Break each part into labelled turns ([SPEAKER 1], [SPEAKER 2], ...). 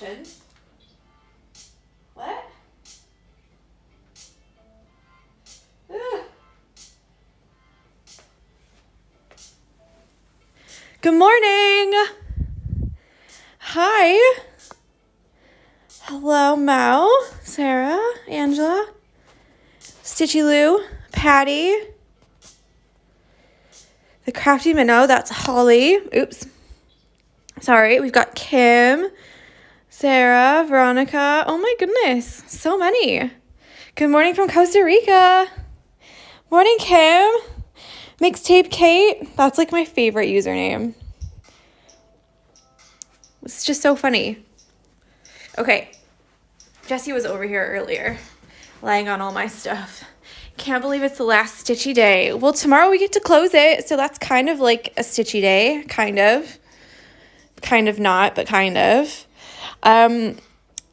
[SPEAKER 1] options. What? Ugh. Good morning. Hi. Hello, Mel, Sarah, Angela, Stitchy Lou, Patty, the Crafty Minnow, that's Holly. Oops. Sorry, we've got Kim, Sarah, Veronica. Oh my goodness, so many. Good morning from Costa Rica. Morning, Kim. Mixtape Kate. That's like my favorite username. It's just so funny. Okay. Jesse was over here earlier, laying on all my stuff. Can't believe it's the last stitchy day. Well, tomorrow we get to close it, so that's kind of like a stitchy day, kind of. Kind of not, but kind of.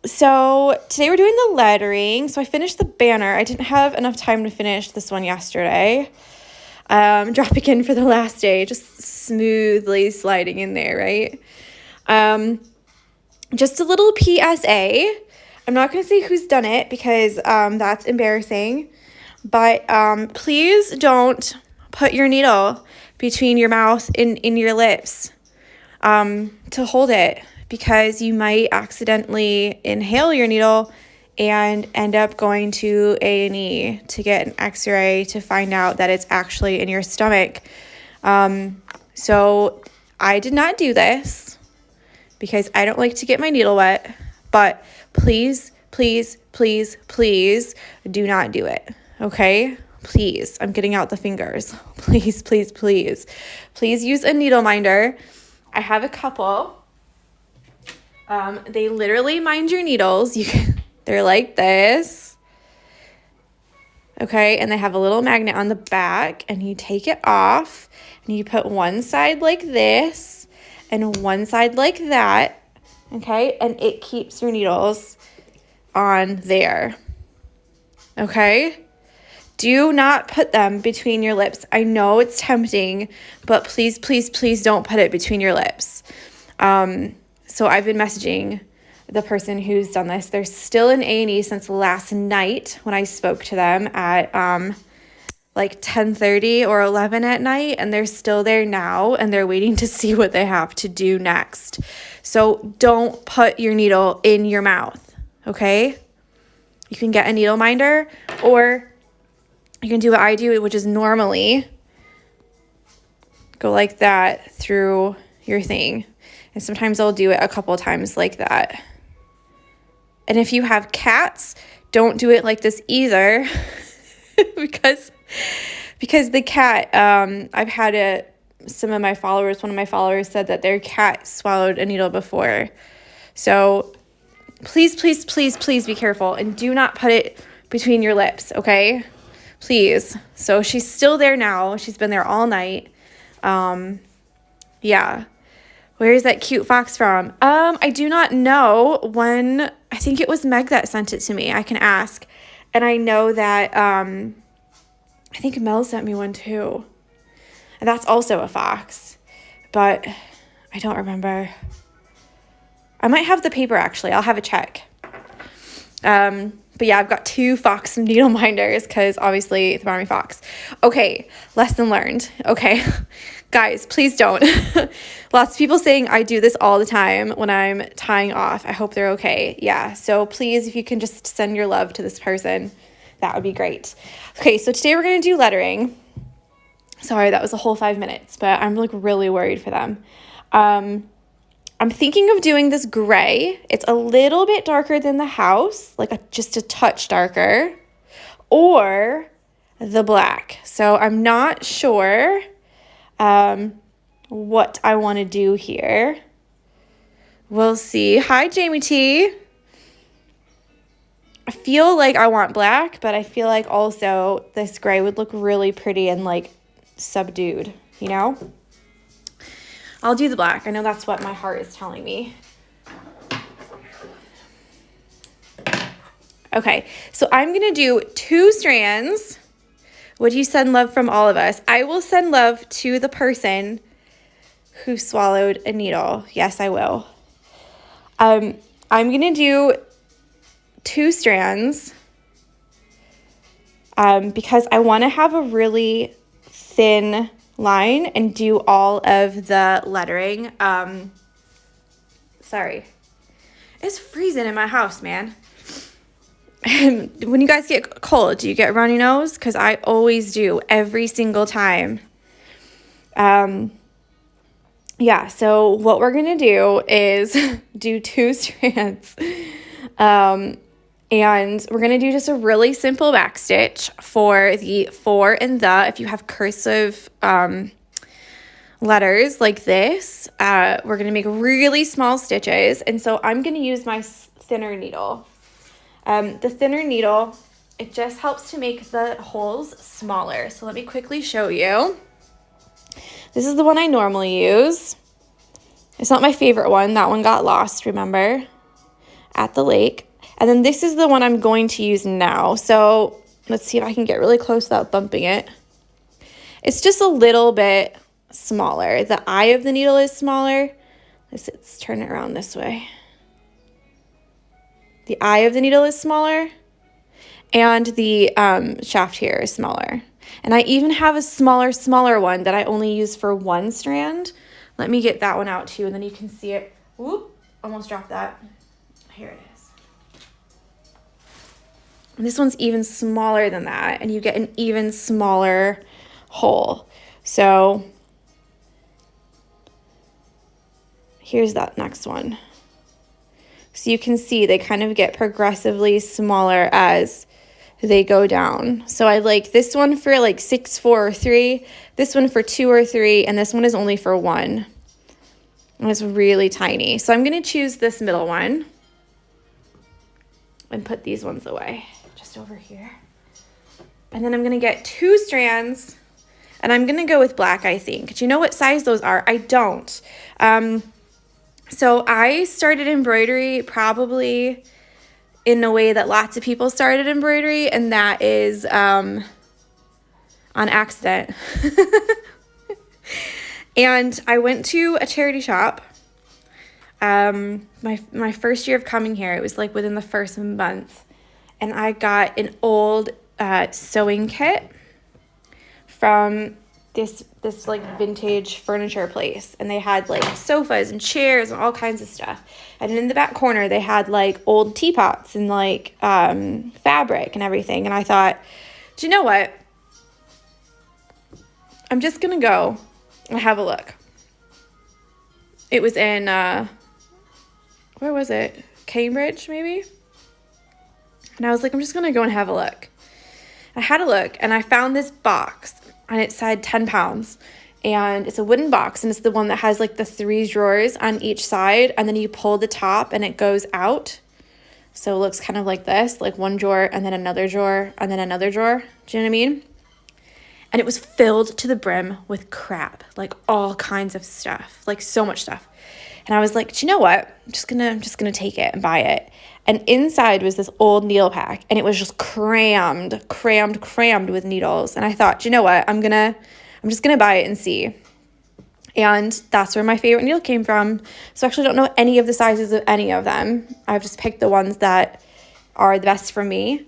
[SPEAKER 1] So today we're doing the lettering. So I finished the banner. I didn't have enough time to finish this one yesterday. Dropping in for the last day, just smoothly sliding in there, right? Just a little PSA. I'm not going to say who's done it because that's embarrassing. But please don't put your needle between your mouth and in your lips to hold it, because you might accidentally inhale your needle and end up going to A&E to get an x-ray to find out that it's actually in your stomach. So I did not do this because I don't like to get my needle wet, but please, please, please, please do not do it, okay? Please, I'm getting out the fingers. Please, please, please. Please use a needle minder. I have a couple. They literally mind your needles. They're like this. Okay, and they have a little magnet on the back, and you take it off, and you put one side like this, and one side like that, okay? And it keeps your needles on there, okay? Do not put them between your lips. I know it's tempting, but please, please, please don't put it between your lips. So I've been messaging the person who's done this. They're still in A&E since last night when I spoke to them at like 10:30 or 11 at night, and they're still there now, and they're waiting to see what they have to do next. So don't put your needle in your mouth, okay? You can get a needle minder, or you can do what I do, which is normally go like that through your thing. And sometimes I'll do it a couple times like that. And if you have cats, don't do it like this either. because the cat, I've had one of my followers said that their cat swallowed a needle before. So please, please, please, please be careful, and do not put it between your lips, okay? Please. So she's still there now. She's been there all night. Yeah. Where is that cute fox from? I do not know. I think it was Meg that sent it to me. I can ask. And I know that, I think Mel sent me one too. And that's also a fox. But I don't remember. I might have the paper, actually. I'll have a check. But yeah, I've got 2 fox needle minders because obviously the Barmy fox. Okay, lesson learned. Okay, guys, please don't. Lots of people saying I do this all the time when I'm tying off. I hope they're okay. Yeah, so please, if you can just send your love to this person, that would be great. Okay, so today we're going to do lettering. Sorry, that was a whole 5 minutes, but I'm like really worried for them. I'm thinking of doing this gray. It's a little bit darker than the house, like just a touch darker, or the black. So I'm not sure what I want to do here. We'll see. Hi, Jamie T. I feel like I want black, but I feel like also this gray would look really pretty and like subdued, you know? I'll do the black. I know that's what my heart is telling me. Okay, so I'm going to do 2 strands. Would you send love from all of us? I will send love to the person who swallowed a needle. Yes, I will. I'm going to do 2 strands because I want to have a really thin line and do all of the lettering. Sorry. It's freezing in my house, man. When you guys get cold, do you get runny nose? Because I always do, every single time. Yeah, so what we're going to do is do 2 strands. And we're going to do just a really simple back stitch for the for and the. If you have cursive letters like this, we're going to make really small stitches. And so I'm going to use my thinner needle. The thinner needle, it just helps to make the holes smaller. So let me quickly show you. This is the one I normally use. It's not my favorite one. That one got lost, remember, at the lake. And then this is the one I'm going to use now. So let's see if I can get really close without bumping it. It's just a little bit smaller. The eye of the needle is smaller. Let's turn it around this way. The eye of the needle is smaller, and the shaft here is smaller. And I even have a smaller one that I only use for 1 strand. Let me get that one out too, and then you can see it. Whoop, almost dropped that. Here it is. And this one's even smaller than that, and you get an even smaller hole. So here's that next one. So you can see they kind of get progressively smaller as they go down. So I like this one for like 6, 4, or 3, this one for 2 or 3, and this one is only for 1. And it's really tiny. So I'm going to choose this middle one and put these ones away just over here. And then I'm going to get 2 strands, and I'm going to go with black, I think. Do you know what size those are? I don't. So I started embroidery probably in a way that lots of people started embroidery, and that is on accident. And I went to a charity shop. My first year of coming here, it was like within the first month, and I got an old sewing kit from this like vintage furniture place, and they had like sofas and chairs and all kinds of stuff. And in the back corner they had like old teapots and like fabric and everything. And I thought, do you know what? I'm just gonna go and have a look. It was in where was it? Cambridge maybe? And I was like, I'm just gonna go and have a look. I had a look and I found this box, and it said 10 pounds, and it's a wooden box, and it's the one that has like the 3 drawers on each side, and then you pull the top and it goes out. So it looks kind of like this, like 1 drawer and then another drawer and then another drawer. Do you know what I mean? And it was filled to the brim with crap, like all kinds of stuff, like so much stuff. And I was like, do you know what? I'm just gonna take it and buy it. And inside was this old needle pack, and it was just crammed with needles. And I thought, do you know what? I'm just gonna buy it and see. And that's where my favorite needle came from. So I actually don't know any of the sizes of any of them. I've just picked the ones that are the best for me.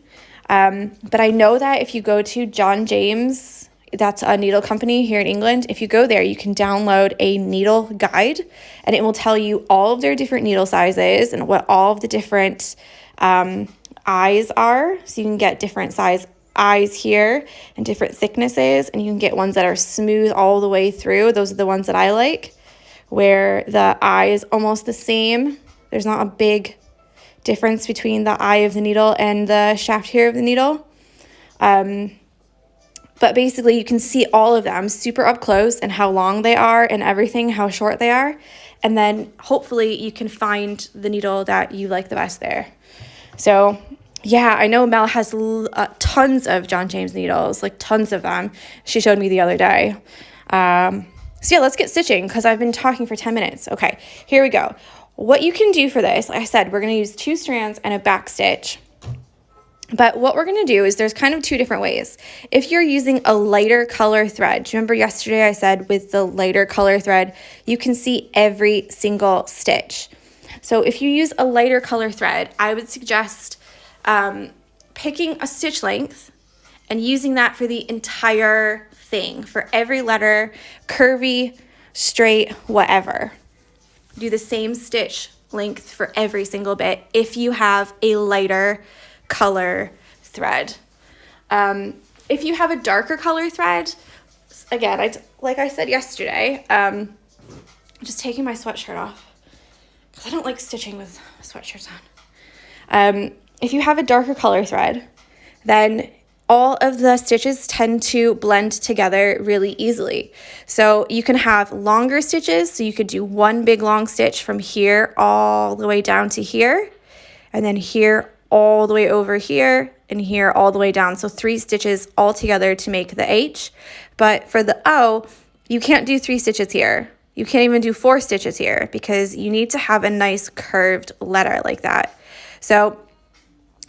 [SPEAKER 1] But I know that if you go to John James, that's a needle company here in England, if you go there, you can download a needle guide, and it will tell you all of their different needle sizes and what all of the different eyes are. So you can get different size eyes here and different thicknesses, and you can get ones that are smooth all the way through. Those are the ones that I like, where the eye is almost the same. There's not a big difference between the eye of the needle and the shaft here of the needle. But basically you can see all of them super up close and how long they are and everything, how short they are. And then hopefully you can find the needle that you like the best there. So yeah, I know Mel has tons of John James needles, like tons of them. She showed me the other day. So yeah, let's get stitching because I've been talking for 10 minutes. Okay, here we go. What you can do for this, like I said, we're going to use 2 strands and a back stitch. But what we're going to do is there's kind of 2 different ways. If you're using a lighter color thread, do you remember yesterday I said with the lighter color thread, you can see every single stitch. So if you use a lighter color thread, I would suggest picking a stitch length and using that for the entire thing, for every letter, curvy, straight, whatever. Do the same stitch length for every single bit if you have a lighter color thread. If you have a darker color thread, again, like I said yesterday, I'm just taking my sweatshirt off because I don't like stitching with sweatshirts on. If you have a darker color thread, then all of the stitches tend to blend together really easily. So you can have longer stitches, so you could do one big long stitch from here all the way down to here, and then here all the way over here, and here all the way down. So 3 stitches all together to make the H. But for the O, you can't do 3 stitches here. You can't even do 4 stitches here because you need to have a nice curved letter like that. So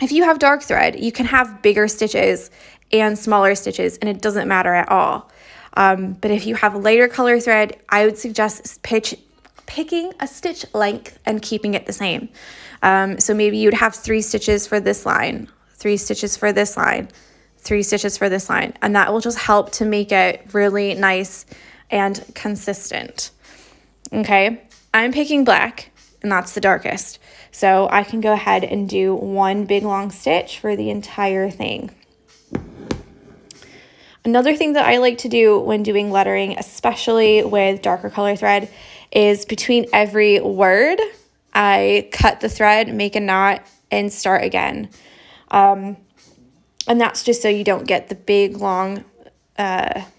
[SPEAKER 1] if you have dark thread, you can have bigger stitches and smaller stitches, and it doesn't matter at all. But if you have lighter color thread, I would suggest picking a stitch length and keeping it the same. So maybe you'd have 3 stitches for this line, 3 stitches for this line, 3 stitches for this line, and that will just help to make it really nice and consistent. Okay, I'm picking black, and that's the darkest. So I can go ahead and do one big long stitch for the entire thing. Another thing that I like to do when doing lettering, especially with darker color thread, is between every word, I cut the thread, make a knot, and start again. And that's just so you don't get the big long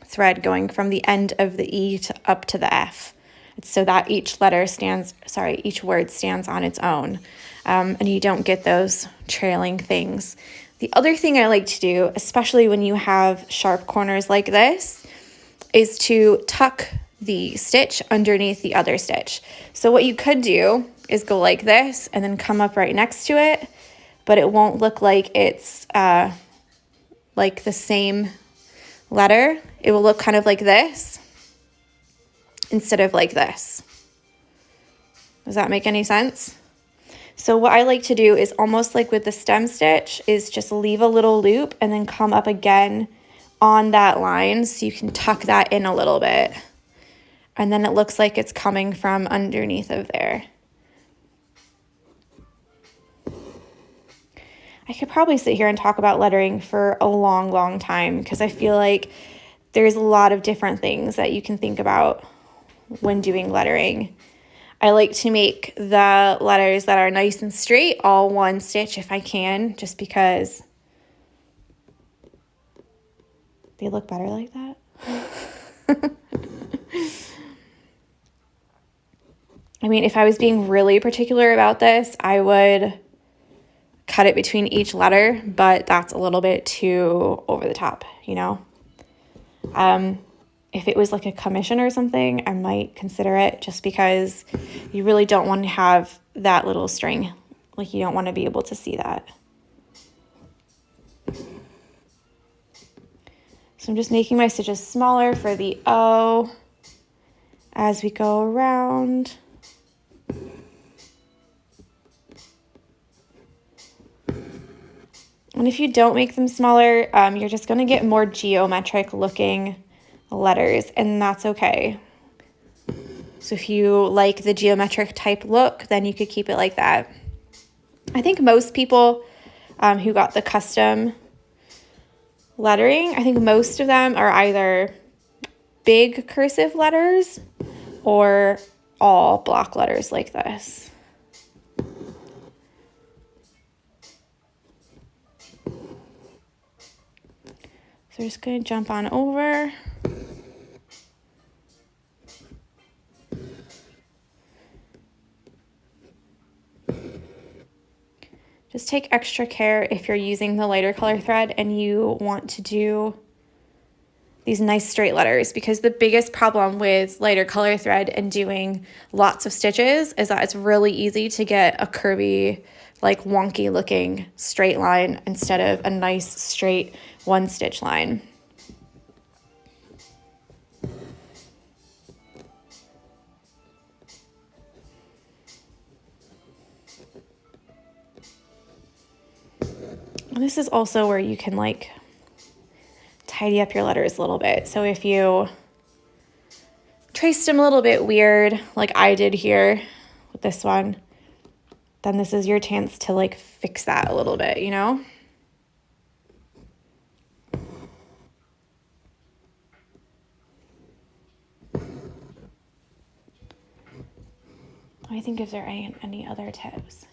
[SPEAKER 1] thread going from the end of the E up to the F. It's so that each word stands on its own, and you don't get those trailing things. The other thing I like to do, especially when you have sharp corners like this, is to tuck the stitch underneath the other stitch. So what you could do is go like this and then come up right next to it, but it won't look like it's like the same letter. It will look kind of like this instead of like this. Does that make any sense? So what I like to do is almost like with the stem stitch is just leave a little loop and then come up again on that line so you can tuck that in a little bit. And then it looks like it's coming from underneath of there. I could probably sit here and talk about lettering for a long, long time because I feel like there's a lot of different things that you can think about when doing lettering. I like to make the letters that are nice and straight all one stitch if I can, just because they look better like that. I mean, if I was being really particular about this, I would cut it between each letter, but that's a little bit too over the top, you know? If it was like a commission or something, I might consider it just because you really don't want to have that little string. Like you don't want to be able to see that. So I'm just making my stitches smaller for the O as we go around. And if you don't make them smaller, you're just going to get more geometric looking letters, and that's okay. So if you like the geometric type look, then you could keep it like that. I think most people who got the custom lettering, I think most of them are either big cursive letters or all block letters like this. So we're just going to jump on over. Just take extra care if you're using the lighter color thread and you want to do these nice straight letters, because the biggest problem with lighter color thread and doing lots of stitches is that it's really easy to get a curvy, like wonky looking straight line instead of a nice straight one stitch line. this is also where you can like tidy up your letters a little bit. So if you traced them a little bit weird, like I did here with this one, then this is your chance to like fix that a little bit, you know? I think if there are any other tips.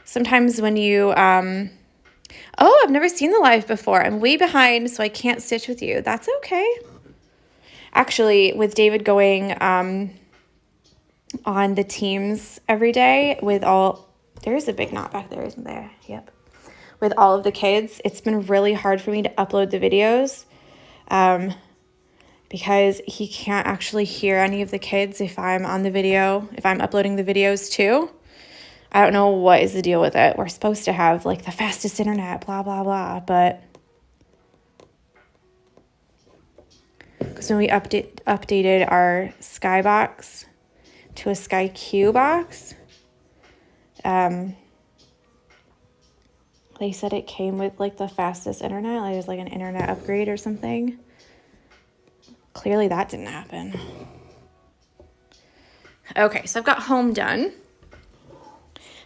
[SPEAKER 1] Sometimes when you, oh, I've never seen the live before. I'm way behind, so I can't stitch with you. That's okay. Actually, with David going on the teams every day with all, there's a big knot back there, isn't there? Yep. With all of the kids, it's been really hard for me to upload the videos because he can't actually hear any of the kids if I'm on the video, if I'm uploading the videos too. I don't know what is the deal with it. We're supposed to have like the fastest internet, blah, blah, blah, but because when we updated our Skybox to a SkyQ box, they said it came with like the fastest internet. Like it was like an internet upgrade or something. Clearly that didn't happen. Okay, so I've got home done.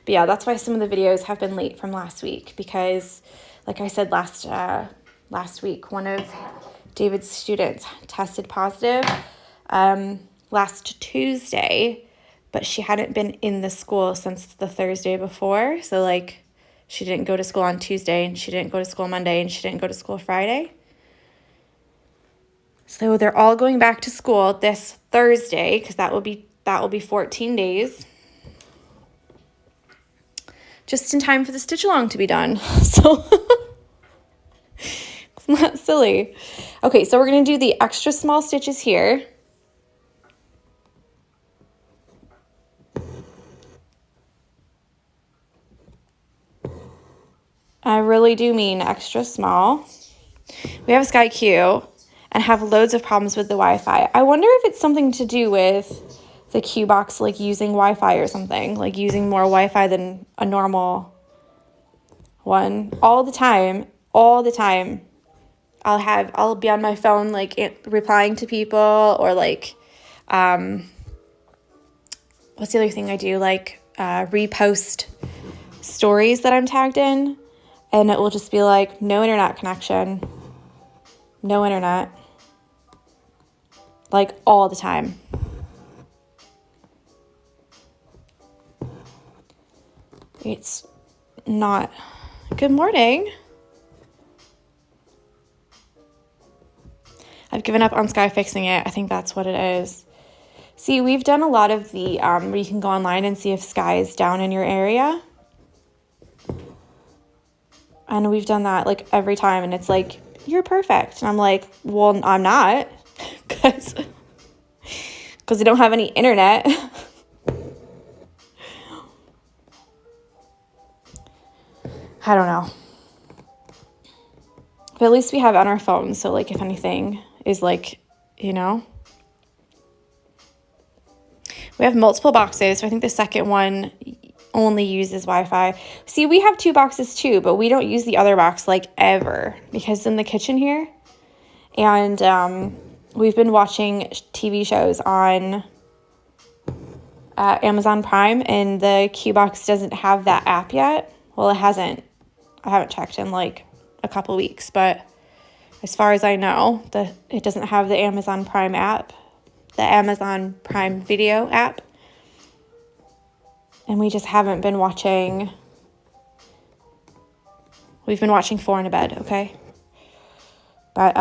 [SPEAKER 1] But yeah, that's why some of the videos have been late from last week because, like I said last week, one of David's students tested positive last Tuesday, but she hadn't been in the school since the Thursday before. So like she didn't go to school on Tuesday and she didn't go to school Monday and she didn't go to school Friday. So they're all going back to school this Thursday because that will be 14 days. Just in time for the Stitchalong to be done. So it's not silly. Okay, so we're going to do the extra small stitches here. I really do mean extra small. We have a SkyQ and have loads of problems with the Wi-Fi. I wonder if it's something to do with the Q box, like using Wi-Fi or something, like using more Wi-Fi than a normal one. All the time. I'll be on my phone, like replying to people or like, what's the other thing I do? Like, repost stories that I'm tagged in and it will just be like, no internet connection, no internet, like all the time. It's not. Good morning. I've given up on Sky fixing it. I think that's what it is. See, we've done a lot of the where you can go online and see if Sky is down in your area. And we've done that like every time and it's like, you're perfect. And I'm like, well, I'm not because I don't have any internet. I don't know. But at least we have it on our phones. So like if anything is like, you know. We have multiple boxes. So I think the second one only uses Wi-Fi. See, we have 2 boxes too, but we don't use the other box like ever because it's in the kitchen here. And we've been watching TV shows on Amazon Prime and the Q box doesn't have that app yet. Well, it hasn't. I haven't checked in like a couple weeks, but as far as I know, it doesn't have the Amazon Prime app, the Amazon Prime Video app. And we just haven't been watching. We've been watching 4 in a bed, okay? But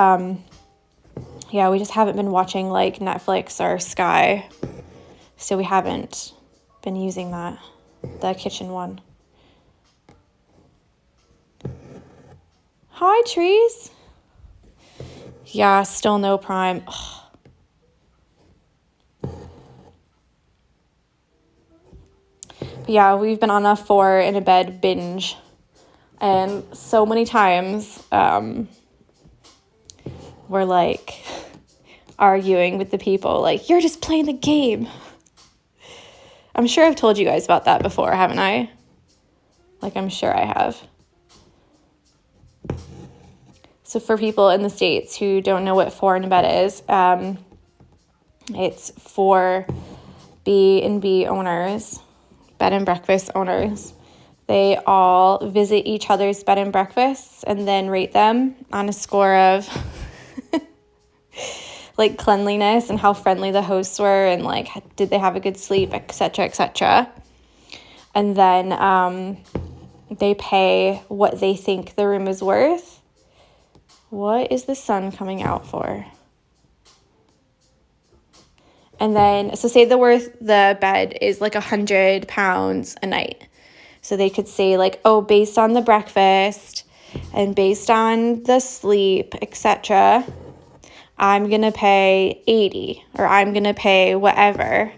[SPEAKER 1] yeah, we just haven't been watching like Netflix or Sky. So we haven't been using that, the kitchen one. Hi, trees. Yeah, still no Prime. Ugh. But yeah, we've been on a 4 in a bed binge. And so many times we're like arguing with the people like, you're just playing the game. I'm sure I've told you guys about that before, haven't I? Like, I'm sure I have. So for people in the States who don't know what foreign bed is, it's for B&B owners, bed and breakfast owners. They all visit each other's bed and breakfasts and then rate them on a score of like cleanliness and how friendly the hosts were and like did they have a good sleep, etc., etc. And then they pay what they think the room is worth. What is the sun coming out for? And then, so say the bed is like £100 a night. So they could say like, oh, based on the breakfast and based on the sleep, etc., I'm going to pay 80 or I'm going to pay whatever.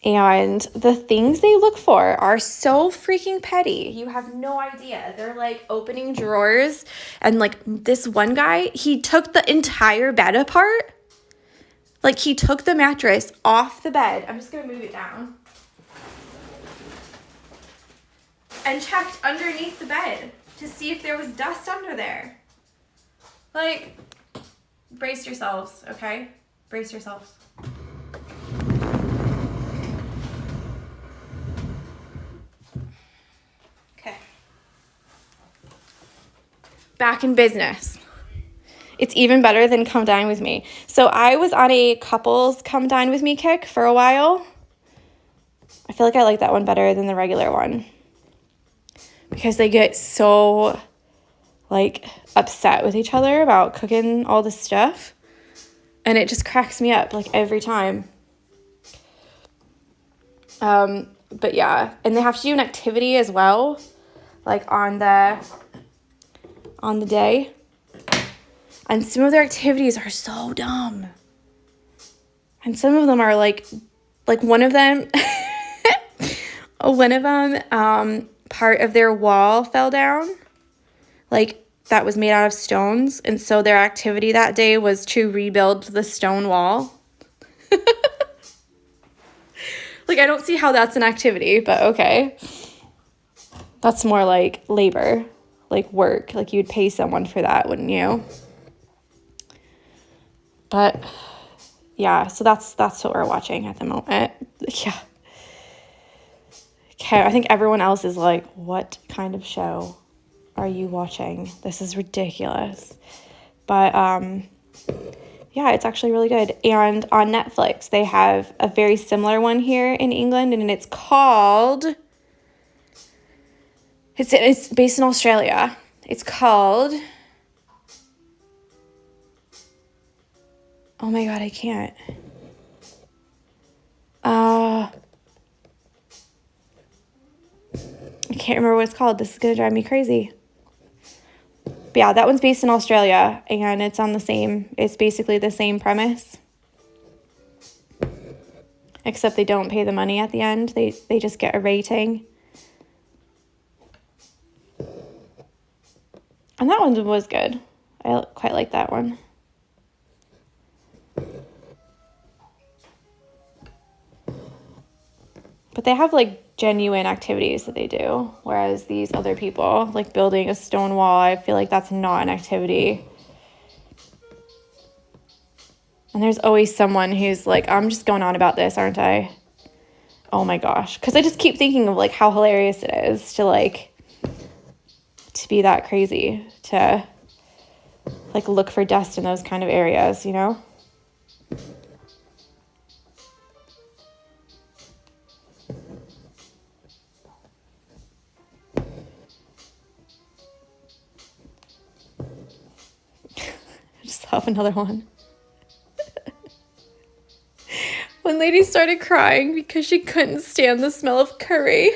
[SPEAKER 1] And the things they look for are so freaking petty. You have no idea. They're like opening drawers. And like this one guy, he took the entire bed apart. Like he took the mattress off the bed. I'm just going to move it down. And checked underneath the bed to see if there was dust under there. Like, brace yourselves, okay? Brace yourselves. Okay. Back in business. It's even better than Come Dine With Me. So I was on a couples Come Dine With Me kick for a while. I feel like I like that one better than the regular one. Because they get so, like, upset with each other about cooking all this stuff. And it just cracks me up, like, every time. But yeah, and they have to do an activity as well, like, on the day. And some of their activities are so dumb. And some of them are, like one of them, part of their wall fell down, like that was made out of stones. And so their activity that day was to rebuild the stone wall. Like, I don't see how that's an activity, but okay. That's more like labor, like work. Like you'd pay someone for that, wouldn't you? But yeah, so that's what we're watching at the moment. Yeah. Okay, I think everyone else is like, what kind of show are you watching? This is ridiculous. But yeah, it's actually really good. And on Netflix, they have a very similar one here in England, and it's called, it's based in Australia. It's called, oh my God, I can't. I can't remember what it's called. This is going to drive me crazy. But yeah, that one's based in Australia, and it's basically the same premise. Except they don't pay the money at the end. They just get a rating. And that one was good. I quite like that one. But they have like genuine activities that they do, whereas these other people, like building a stone wall, I feel like that's not an activity. And there's always someone who's like, I'm just going on about this, aren't I? Oh my gosh. Because I just keep thinking of like how hilarious it is to be that crazy, to like look for dust in those kind of areas, you know? Have another one. One lady started crying because she couldn't stand the smell of curry.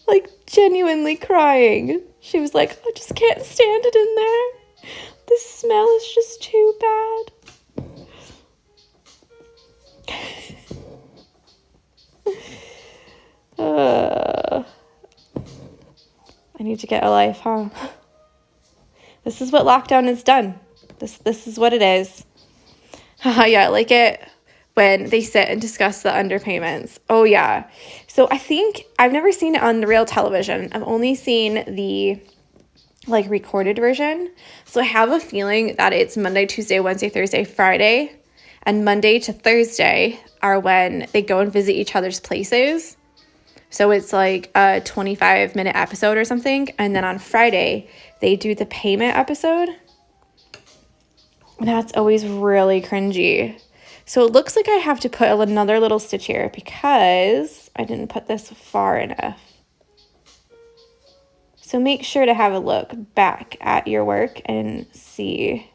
[SPEAKER 1] Like genuinely crying. She was like, I just can't stand it in there. The smell is just too bad. I need to get a life, huh? This is what lockdown has done. This is what it is. Yeah, like it when they sit and discuss the underpayments. Oh, yeah. So I think I've never seen it on the real television. I've only seen the like recorded version. So I have a feeling that it's Monday, Tuesday, Wednesday, Thursday, Friday, and Monday to Thursday are when they go and visit each other's places. So it's like a 25-minute episode or something. And then on Friday, they do the payment episode. And that's always really cringy. So it looks like I have to put another little stitch here because I didn't put this far enough. So make sure to have a look back at your work and see.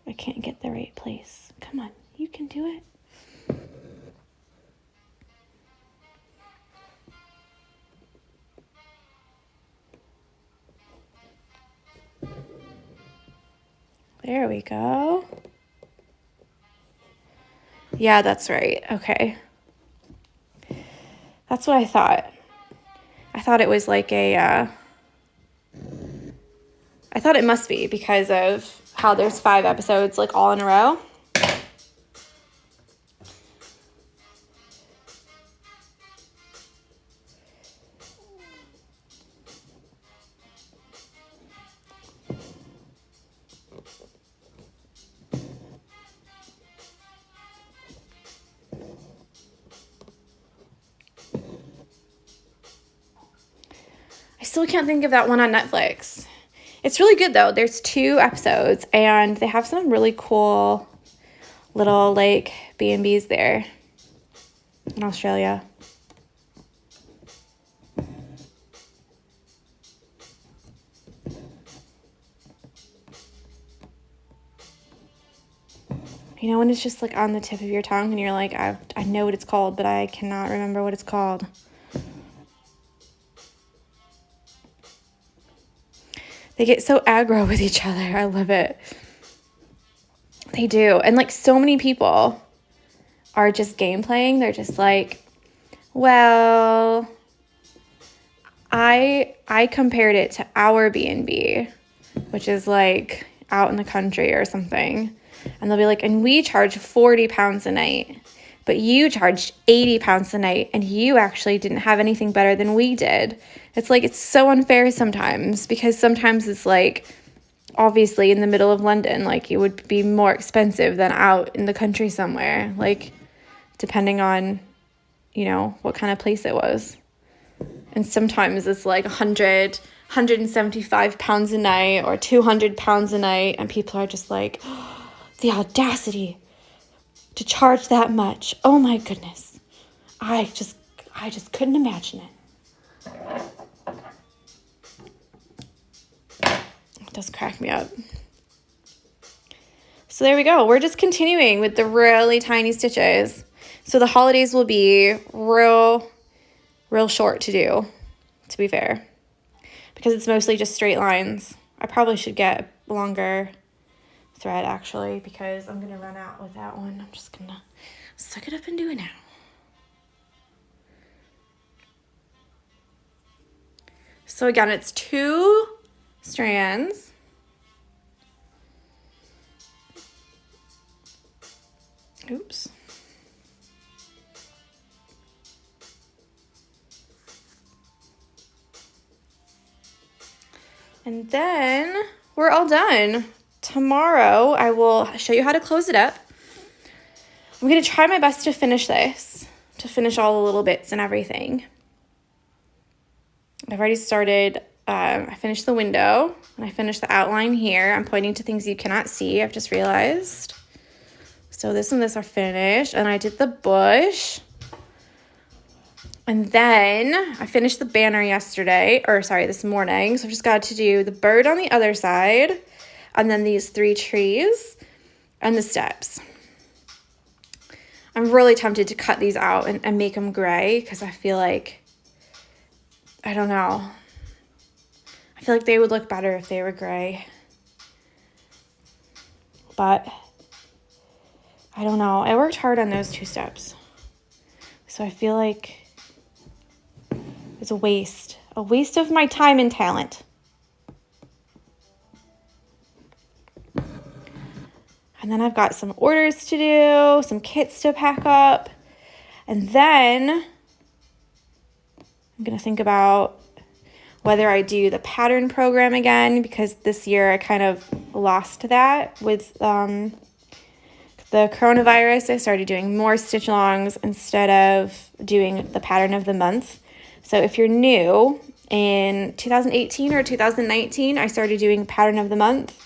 [SPEAKER 1] I can't get the right place. Come on, you can do it. There we go. Yeah, that's right. Okay. That's what I thought. I thought it was like I thought it must be because of how there's 5 episodes like all in a row. I still can't think of that one on Netflix. It's really good though. There's 2 episodes and they have some really cool little like B&Bs there in Australia. You know when it's just like on the tip of your tongue and you're like, I know what it's called, but I cannot remember what it's called. They get so aggro with each other. I love it. They do. And like so many people are just game playing. They're just like, well, I compared it to our B&B, which is like out in the country or something. And they'll be like, and we charge 40 pounds a night, but you charged 80 pounds a night and you actually didn't have anything better than we did. It's like, it's so unfair sometimes because sometimes it's like, obviously in the middle of London, like it would be more expensive than out in the country somewhere, like depending on, you know, what kind of place it was. And sometimes it's like 175 pounds a night or 200 pounds a night. And people are just like, oh, the audacity to charge that much. Oh my goodness. I just couldn't imagine it. It does crack me up. So there we go. We're just continuing with the really tiny stitches. So the holidays will be real short to do, to be fair, because it's mostly just straight lines. I probably should get a longer thread actually because I'm gonna run out with that one. I'm just gonna suck it up and do it now. So again, it's 2 strands. Oops. And then we're all done. Tomorrow, I will show you how to close it up. I'm going to try my best to finish this, to finish all the little bits and everything. I've already started, I finished the window, and I finished the outline here. I'm pointing to things you cannot see, I've just realized. So this and this are finished, and I did the bush. And then I finished the banner this morning. So I've just got to do the bird on the other side, and then these 3 trees and the steps. I'm really tempted to cut these out and make them gray because I feel like, I don't know. I feel like they would look better if they were gray. But I don't know. I worked hard on those 2 steps. So I feel like it's a waste of my time and talent. And then I've got some orders to do, some kits to pack up. And then I'm going to think about whether I do the pattern program again, because this year I kind of lost that with the coronavirus. I started doing more stitch-alongs instead of doing the pattern of the month. So if you're new, in 2018 or 2019, I started doing pattern of the month.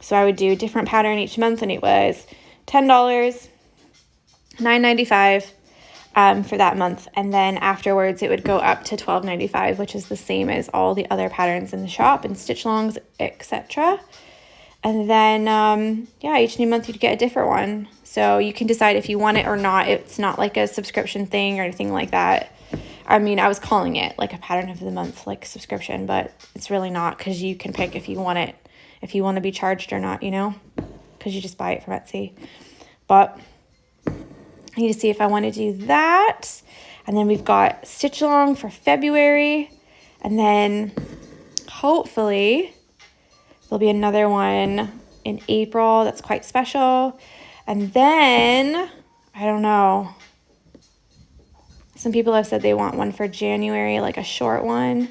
[SPEAKER 1] So I would do a different pattern each month, and it was $10, $9.95 for that month. And then afterwards, it would go up to $12.95, which is the same as all the other patterns in the shop and stitch-alongs, etc. And then, yeah, each new month you'd get a different one. So you can decide if you want it or not. It's not like a subscription thing or anything like that. I mean, I was calling it like a pattern of the month, like subscription, but it's really not, because you can pick if you want it, if you want to be charged or not, you know, because you just buy it from Etsy. But I need to see if I want to do that. And then we've got Stitch Along for February. And then hopefully there'll be another one in April that's quite special. And then, I don't know. Some people have said they want one for January, like a short one.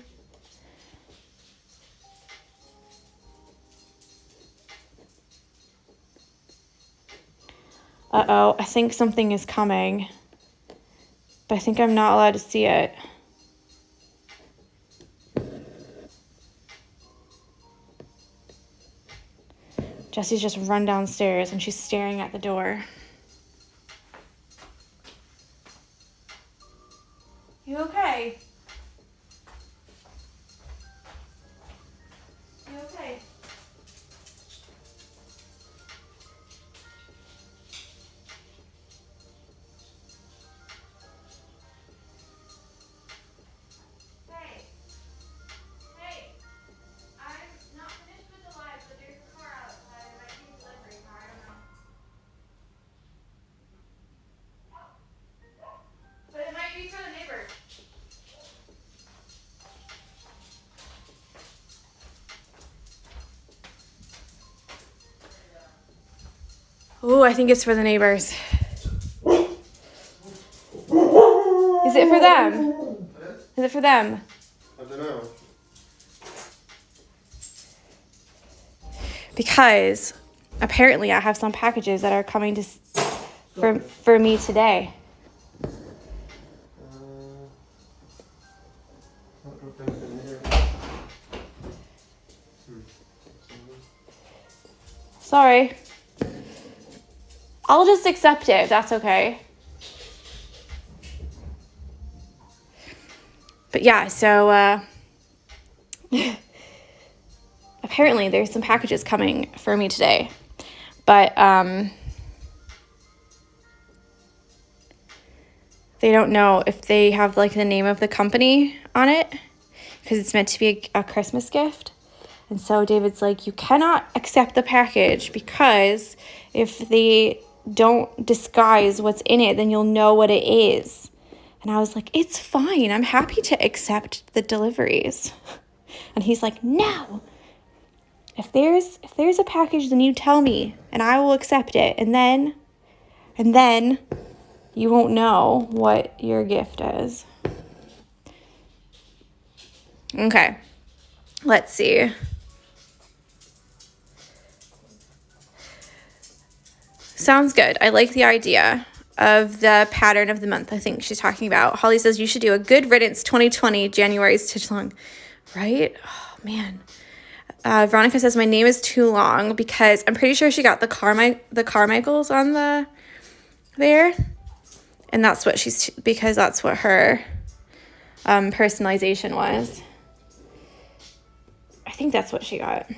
[SPEAKER 1] Uh-oh, I think something is coming. But I think I'm not allowed to see it. Jessie's just run downstairs and she's staring at the door. You okay? You okay? Hey. Hey. I'm not finished with the live, but there's a car outside. It might be a delivery car. I don't know. But it might be for the neighbors. Oh, I think it's for the neighbors. Is it for them? Is it for them?
[SPEAKER 2] I don't know.
[SPEAKER 1] Because apparently I have some packages that are coming to for me today. Sorry. I'll just accept it if that's okay. But yeah, so apparently there's some packages coming for me today. But they don't know if they have like the name of the company on it, because it's meant to be a Christmas gift. And so David's like, you cannot accept the package, because if they don't disguise what's in it, then you'll know what it is. And I was like, it's fine. I'm happy to accept the deliveries. And he's like, no. If there's a package, then you tell me and I will accept it. And then you won't know what your gift is. Okay. Let's see. Sounds good. I like the idea of the pattern of the month. I think she's talking about. Holly says you should do a good riddance 2020 January stitch along. Right? Oh, man. Veronica says my name is too long, because I'm pretty sure she got the Carmichaels on there. And that's what because that's what her personalization was. I think that's what she got.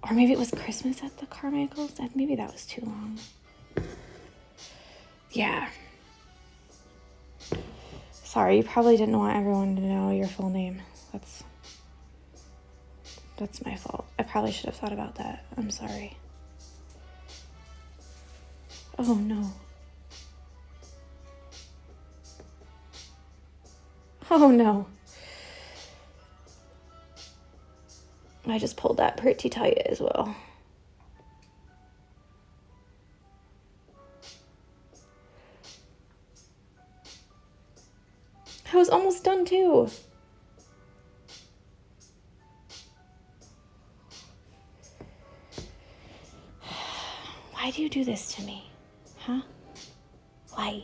[SPEAKER 1] Or maybe it was Christmas at the Carmichaels. Maybe that was too long. Yeah. Sorry, you probably didn't want everyone to know your full name. That's my fault. I probably should have thought about that. I'm sorry. Oh, no. Oh, no. I just pulled that pretty tight as well. I was almost done too. Why do you do this to me? Huh? Why?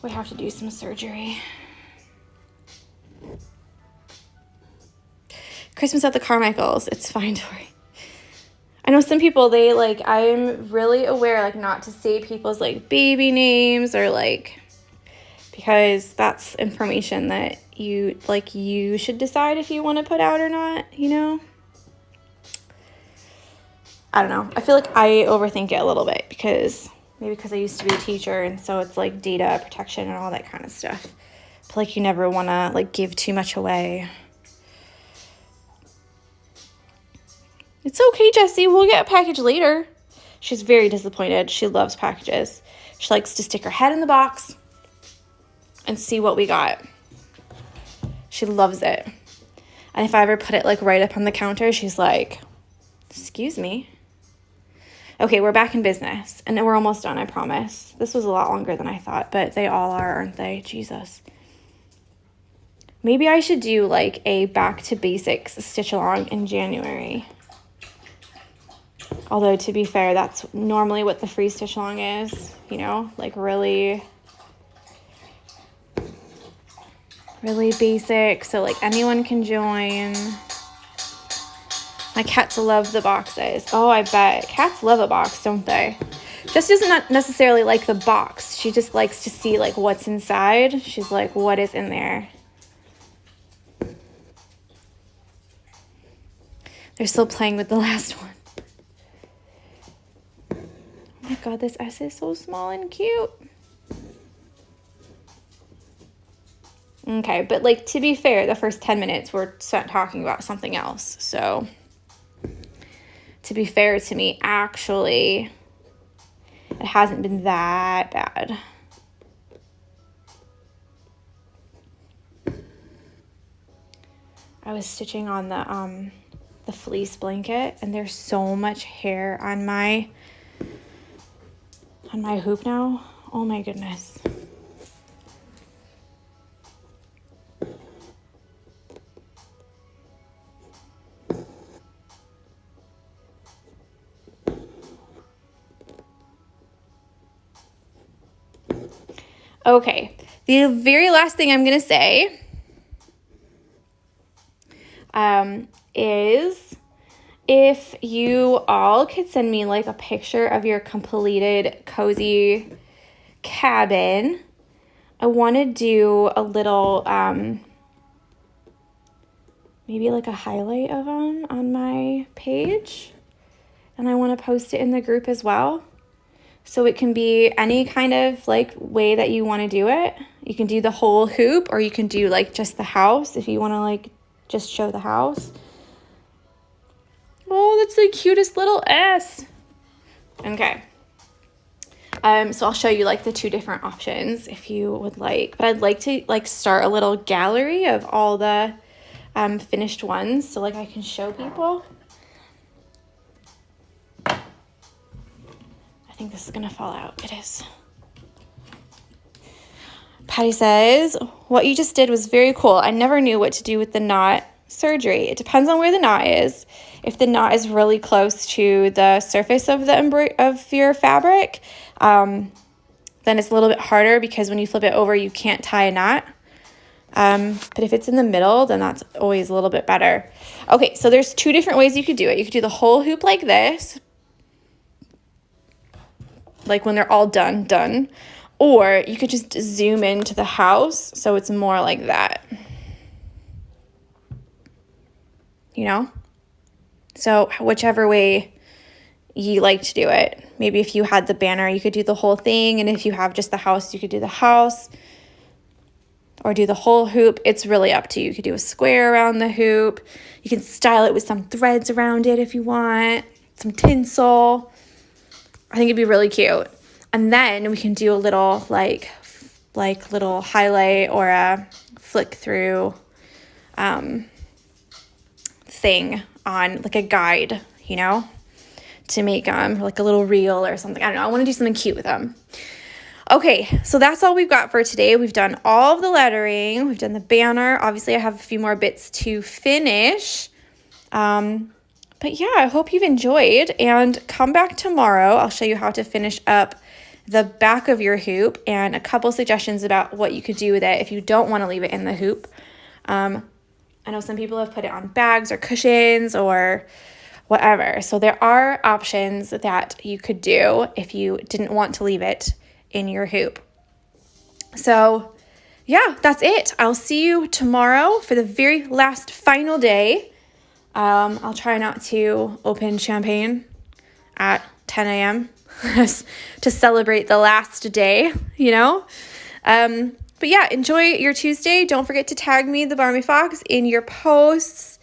[SPEAKER 1] We have to do some surgery. Christmas at the Carmichaels. It's fine, Tori. I know some people, they like, I'm really aware, like, not to say people's like baby names or like, because that's information that you should decide if you want to put out or not, you know? I don't know. I feel like I overthink it a little bit because maybe because I used to be a teacher, and so it's like data protection and all that kind of stuff. But like, you never want to like give too much away. It's okay, Jessie. We'll get a package later. She's very disappointed. She loves packages. She likes to stick her head in the box and see what we got. She loves it. And if I ever put it like right up on the counter, she's like, excuse me. Okay, we're back in business. And we're almost done, I promise. This was a lot longer than I thought, but they all are, aren't they? Jesus. Maybe I should do like a back to basics stitch along in January. Although, to be fair, that's normally what the free stitch along is, you know, like really basic, so like anyone can join. My cats love the boxes. Oh, I bet. Cats love a box, don't they? Jess doesn't not necessarily like the box. She just likes to see like what's inside. She's like, what is in there? They're still playing with the last one. Oh my God, this S is so small and cute. Okay, but like, to be fair, the first 10 minutes we're spent talking about something else. So to be fair to me, actually, it hasn't been that bad. I was stitching on the fleece blanket, and there's so much hair on my hoop now. Oh my goodness. Okay, the very last thing I'm going to say is if you all could send me like a picture of your completed cozy cabin. I want to do a little, maybe like a highlight of them on my page. And I want to post it in the group as well. So it can be any kind of like way that you want to do it. You can do the whole hoop, or you can do like just the house if you want to like just show the house. Oh, that's the cutest little S. Okay. So I'll show you like the two different options if you would like. But I'd like to like start a little gallery of all the finished ones, so like I can show people. I think this is gonna fall out. It is. Patty says, what you just did was very cool. I never knew what to do with the knot surgery. It depends on where the knot is. If the knot is really close to the surface of your fabric, then it's a little bit harder because when you flip it over, you can't tie a knot. But if it's in the middle, then that's always a little bit better. Okay, so there's two different ways you could do it. You could do the whole hoop like this, like when they're all done. Or you could just zoom into the house so it's more like that. You know? So whichever way you like to do it. Maybe if you had the banner, you could do the whole thing. And if you have just the house, you could do the house. Or do the whole hoop. It's really up to you. You could do a square around the hoop. You can style it with some threads around it if you want. Some tinsel. I think it'd be really cute. And then we can do a little like little highlight or a flick through thing on like a guide, you know, to make like a little reel or something. I don't know. I want to do something cute with them. Okay, so that's all we've got for today. We've done all of the lettering. We've done the banner. Obviously, I have a few more bits to finish. But yeah, I hope you've enjoyed, and come back tomorrow. I'll show you how to finish up the back of your hoop and a couple suggestions about what you could do with it if you don't want to leave it in the hoop. I know some people have put it on bags or cushions or whatever. So there are options that you could do if you didn't want to leave it in your hoop. So yeah, that's it. I'll see you tomorrow for the very last final day. I'll try not to open champagne at 10 a.m. to celebrate the last day, you know? But yeah, enjoy your Tuesday. Don't forget to tag me, the Barmy Fox, in your posts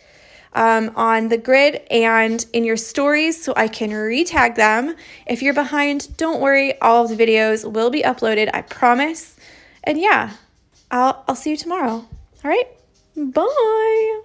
[SPEAKER 1] on the grid and in your stories so I can retag them. If you're behind, don't worry. All of the videos will be uploaded, I promise. And yeah, I'll see you tomorrow. All right, bye.